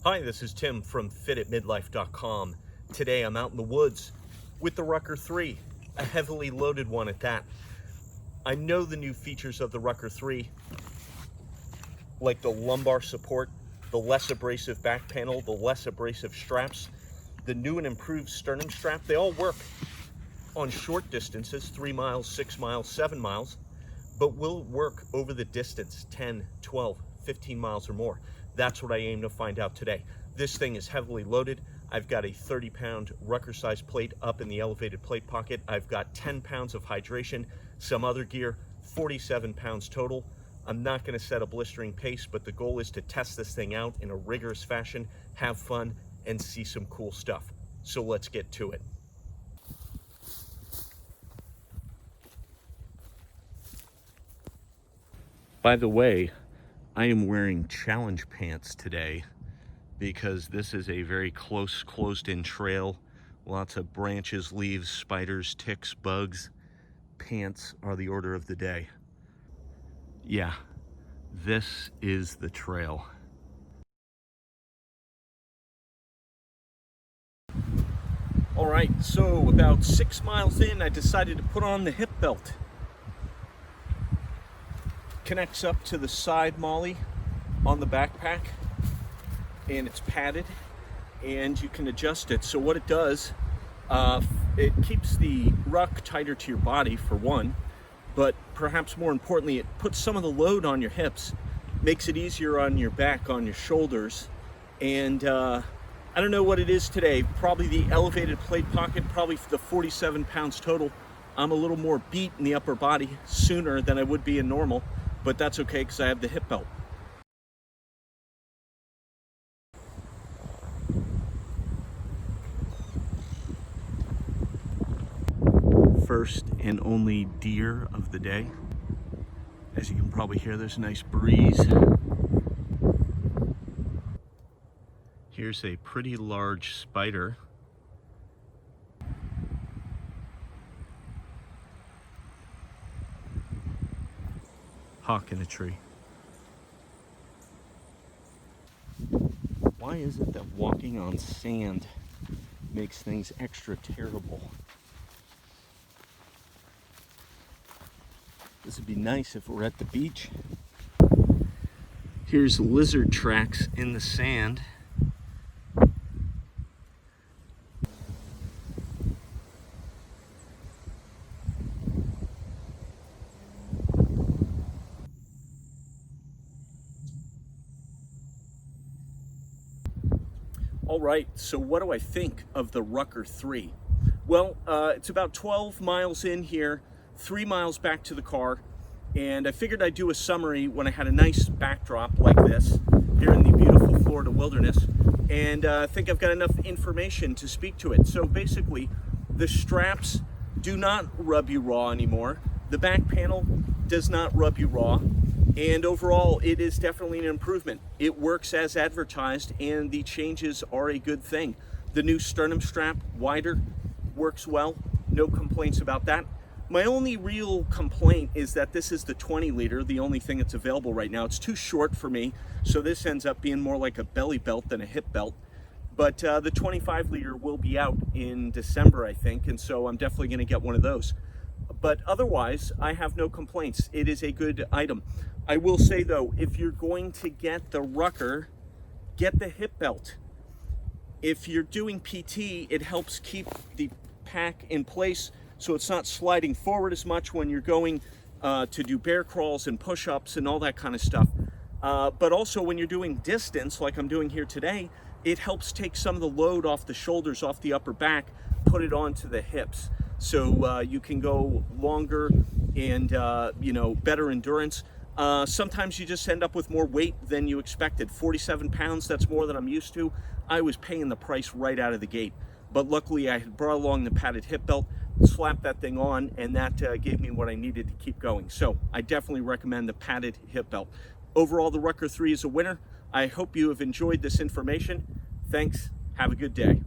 Hi, this is Tim from fittatmidlife.com. Today I'm out in the woods with the Rucker 3, a heavily loaded one at that. I know the new features of the Rucker 3, like the lumbar support, the less abrasive back panel, the less abrasive straps, the new and improved sternum strap. They all work on short distances, 3 miles, 6 miles, 7 miles, but will work over the distance, 10, 12, 15 miles or more. That's what I aim to find out today. This thing is heavily loaded. I've got a 30-pound Rucker size plate up in the elevated plate pocket. I've got 10 pounds of hydration, some other gear, 47 pounds total. I'm not gonna set a blistering pace, but the goal is to test this thing out in a rigorous fashion, have fun, and see some cool stuff. So let's get to it. By the way, I am wearing challenge pants today because this is a very close, closed-in trail. Lots of branches, leaves, spiders, ticks, bugs. Pants are the order of the day. Yeah, this is the trail. All right, so about 6 miles in, I decided to put on the hip belt. Connects up to the side molly on the backpack, and it's padded, and you can adjust it. So what it does, it keeps the ruck tighter to your body for one, but perhaps more importantly, it puts some of the load on your hips, makes it easier on your back, on your shoulders, and I don't know what it is today, probably the elevated plate pocket, probably the 47 pounds total. I'm a little more beat in the upper body sooner than I would be in normal, but that's okay because I have the hip belt. First and only deer of the day. As you can probably hear, there's a nice breeze. Here's a pretty large spider. Hawk in a tree. Why is it that walking on sand makes things extra terrible? This would be nice if we're at the beach. Here's lizard tracks in the sand. All right, so what do I think of the Rucker 3? Well, it's about 12 miles in here, 3 miles back to the car, and I figured I'd do a summary when I had a nice backdrop like this here in the beautiful Florida wilderness, and I think I've got enough information to speak to it. So basically, the straps do not rub you raw anymore. The back panel does not rub you raw. And overall, it is definitely an improvement. It works as advertised, and the changes are a good thing. The new sternum strap, wider, works well. No complaints about that. My only real complaint is that this is the 20 liter, the only thing that's available right now. It's too short for me, so this ends up being more like a belly belt than a hip belt. But the 25 liter will be out in December, I think, and so I'm definitely gonna get one of those. But otherwise, I have no complaints. It is a good item. I will say though, if you're going to get the Rucker, get the hip belt. If you're doing PT, it helps keep the pack in place so it's not sliding forward as much when you're going to do bear crawls and push-ups and all that kind of stuff. But also when you're doing distance, like I'm doing here today, it helps take some of the load off the shoulders, off the upper back, put it onto the hips. So you can go longer and better endurance. Sometimes you just end up with more weight than you expected. 47 pounds, that's more than I'm used to. I was paying the price right out of the gate. But luckily I had brought along the padded hip belt, slapped that thing on, and that gave me what I needed to keep going. So I definitely recommend the padded hip belt. Overall, the Rucker 3 is a winner. I hope you have enjoyed this information. Thanks. Have a good day.